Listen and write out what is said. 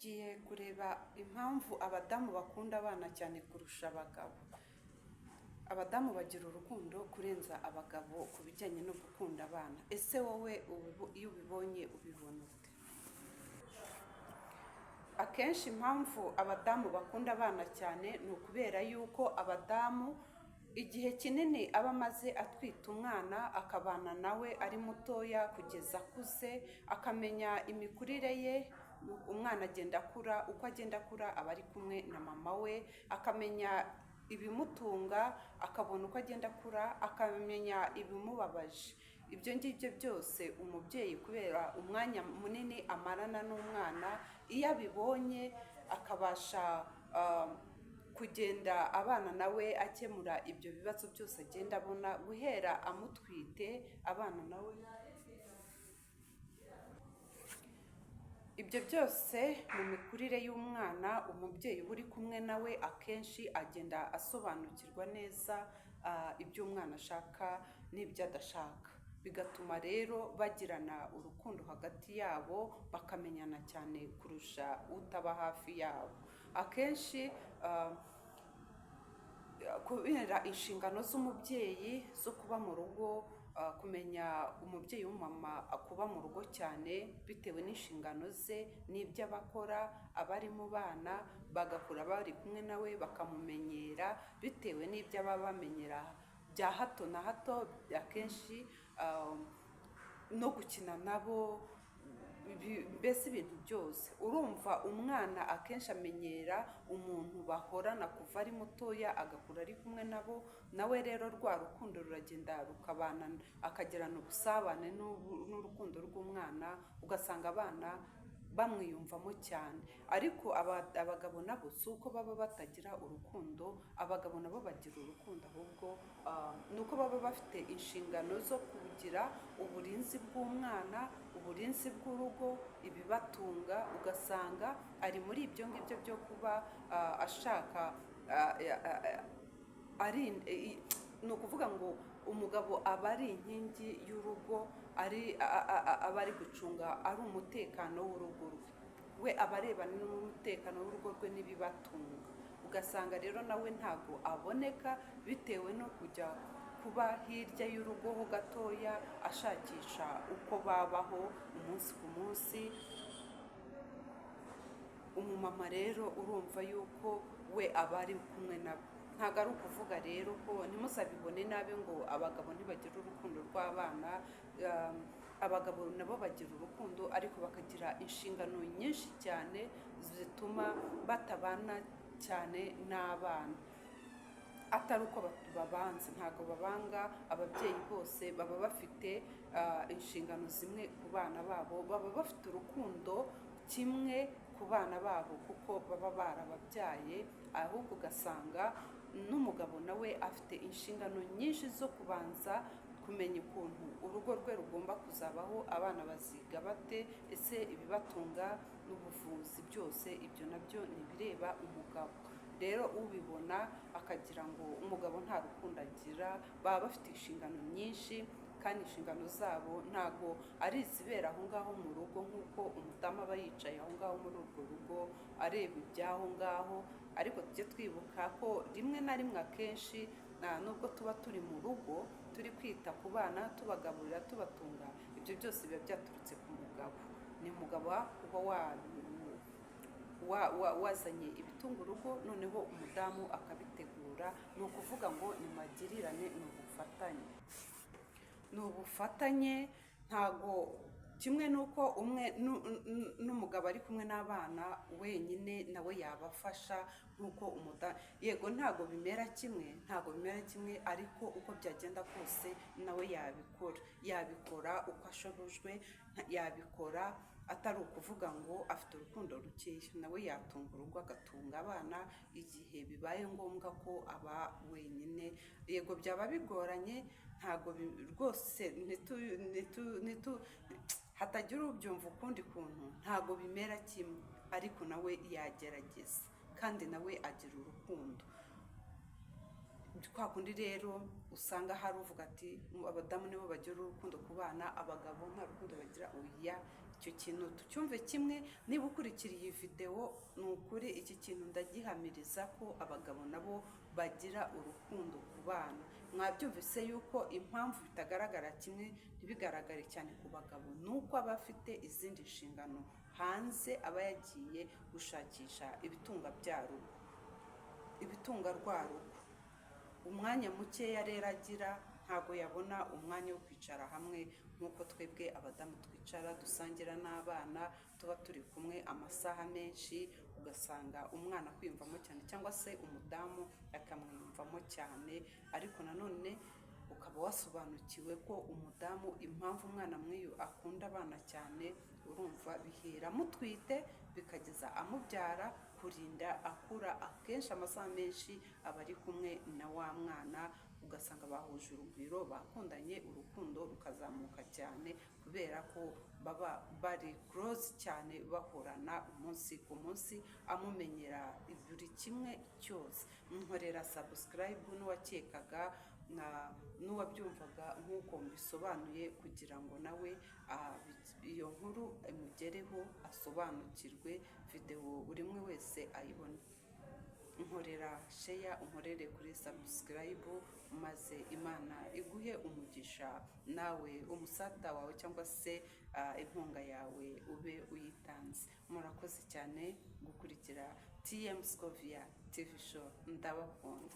tugiye kureba impamvu abadamu bakunda abana cyane kurusha abagabo. Abadamu bagira urukundo kurenza abagabo ku bijyanye no gukunda abana. Ese wowe iyo ubibonye ubibona ute? Akenshi impamvu abadamu bakunda abana cyane ni ukubera yuko abadamu igihe kinini aba amaze atwita umwana, akabana nawe ari mutoya kugeza akuze, akamenya imikurire ye. Umwana agenda akura, uko agenda akura aba ari kumwe na mama we, akamenya ibimutunga, akabona uko agenda akura, akamenya ibimubabaje. Ibyo ngibyo byose umubyeyi kubera umwanya munini amarana n'umwana, iyo abibonye akabasha kugenda abana nawe akemura ibyo bibazo byose agenda abona guhera amutwite abana nawe. Ibyo byose mu mikurire y'umwana, umubyeyi uba uri kumwe nawe akenshi agenda asobanukirwa neza ibyo umwana ashaka n'ibyo adashaka, bigatuma rero bagirana urukundo hagati yabo, bakamenyana cyane kurusha utaba hafi yabo. Akenshi kubera inshingano z'umubyeyi zo kuba mu rugo, kumenya umubyeyi w'umumama kuba mu rugo cyane bitewe n'inshingano ze n'ibyo aba akora, abari mu bana bagakura bari kumwe nawe bakamumenyera bitewe n'ibyo aba bamenyera bya hato na hato, akenshi no gukina nabo, mbese ibintu byose. Urumva umwana akenshi amenyera umuntu bahorana kuva ari mutoya agakura ari kumwe nabo, nawe rero rwa rukundo ruragenda rukabana, akagirana ubusabane n'urukundo rw'umwana, ugasanga abana bamwiyumvamo cyane. Ariko abagabo nabo si uko baba batagira urukundo, abagabo nabo bagira urukundo, ahubwo ni uko baba bafite inshingano zo kugira uburinzi bw'umwana, uburinzi bw'urugo, ibibatunga. Ugasanga ari muri ibyo ngibyo byo kuba ashaka ni ukuvuga ngo umugabo aba ari inkingi y'urugo, aba ari gucunga ari umutekano w'urugo rwe, we aba arebana n'umutekano w'urugo rwe n'ibibatunga. Ugasanga rero nawe ntabwo aboneka bitewe no kujya kuba hirya y'urugo ho gatoya ashakisha uko babaho umunsi ku munsi. Umumama rero urumva yuko we aba ari kumwe nabo. Ntabwo ari ukuvuga rero ko ntimuzabibone nabi ngo abagabo ntibagira urukundo rw'abana. Abagabo nabo bagira urukundo ariko bakagira inshingano nyinshi cyane zituma batabana cyane n'abana. Atari uko babanza, ntabwo babanga, ababyeyi bose baba bafite inshingano zimwe ku bana babo, baba bafite urukundo kimwe ku bana babo kuko baba barababyaye. Ahubwo ugasanga n'umugabo nawe afite inshingano nyinshi zo kubanza kumenya ukuntu urugo rwe rugomba kuzabaho, abana baziga bate, ese ibibatunga n'ubuvuzi byose ibyo nabyo ni ibireba umugabo. Rero ubibona akagira ngo umugabo nta rukundo agira, baba bafite inshingano nyinshi kandi inshingano zabo ntabwo ari izibera aho ngaho mu rugo, nk'uko umudamu aba yicaye aho ngaho muri urwo rugo areba iby'aho ngaho. Ariko tujye twibuka ko rimwe na rimwe akenshi nubwo tuba turi mu rugo turi kwita ku bana, tubagaburira, tubatunga, ibyo byose biba byaturutse ku mugabo. Ni umugabo uba wazanye ibitunga urugo, noneho umudamu akabitegura. Ni ukuvuga ngo ni magirirane, ni ubufatanye. Ni ubufatanye, ntago kimwe n'uko umwe n'umugabo ari kumwe n'abana wenyine nawe yabafasha nk'uko yego ntago bimera kimwe, ariko uko byagenda kose nawe yabikora uko ashobojwe, yabikora atari ukuvuga ngo afite urukundo rukeya. Nawe yatunga urugo, agatunga abana igihe bibaye ngombwa ko aba wenyine. Yego byaba bigoranye, ntago rwose hatagira ubyumva ukundi kuntu, ntago bimera kimwe, ariko nawe yagerageza kandi nawe agira urukundo. Kwa kundi rero usanga hari uvuga ati abadamu nibo bagira urukundo ku bana, abagabo nta rukundo bagira. Oya, icyo kintu tucyumve kimwe. Niba ukurikira iyi videwo, ni ukuri iki kintu ndagihamiriza ko abagabo nabo bagira urukundo ku bana. Mwabyumvise yuko impamvu bitagaragara kimwe, ntibigaragare cyane ku bagabo, ni uko aba afite izindi nshingano hanze, aba yagiye gushakisha ibitunga bya rugo, ibitunga rwa rugo. Umwanya mukeya rero agira, ntabwo yabona umwanya wo kwicara hamwe nk'uko twebwe abadamu twicara dusangira n'abana, tuba turi kumwe amasaha menshi, ugasanga umwana akwiyumvamo cyane cyangwa se umudamu akamwiyumvamo cyane. Ariko nanone ukaba wasobanukiwe ko umudamu impamvu umwana mwiyo akunda abana cyane, urumva bihera mutwite bikageza amubyara, kurinda akura. Akenshi amasaha menshi aba ari kumwe na wa mwana, ugasanga bahuje urugwiro, bakundanye, urukundo rukazamuka cyane kubera ko baba bari close cyane, bahorana umunsi ku munsi, amumenyera buri kimwe cyose. Nkorera subscribe n'uwakekaga n'uwabyumvaga nk'uko mbisobanuye, kugira ngo nawe iyo nkuru imugereho, asobanukirwe, videwo buri umwe wese ayibone. Nkorera share, unkorere kuri subscribe, maze Imana iguhe umugisha, nawe umusada wawe cyangwa se inkunga yawe ube uyitanze. Murakoze cyane gukurikira TM Scovia TV show. Ndabakunda.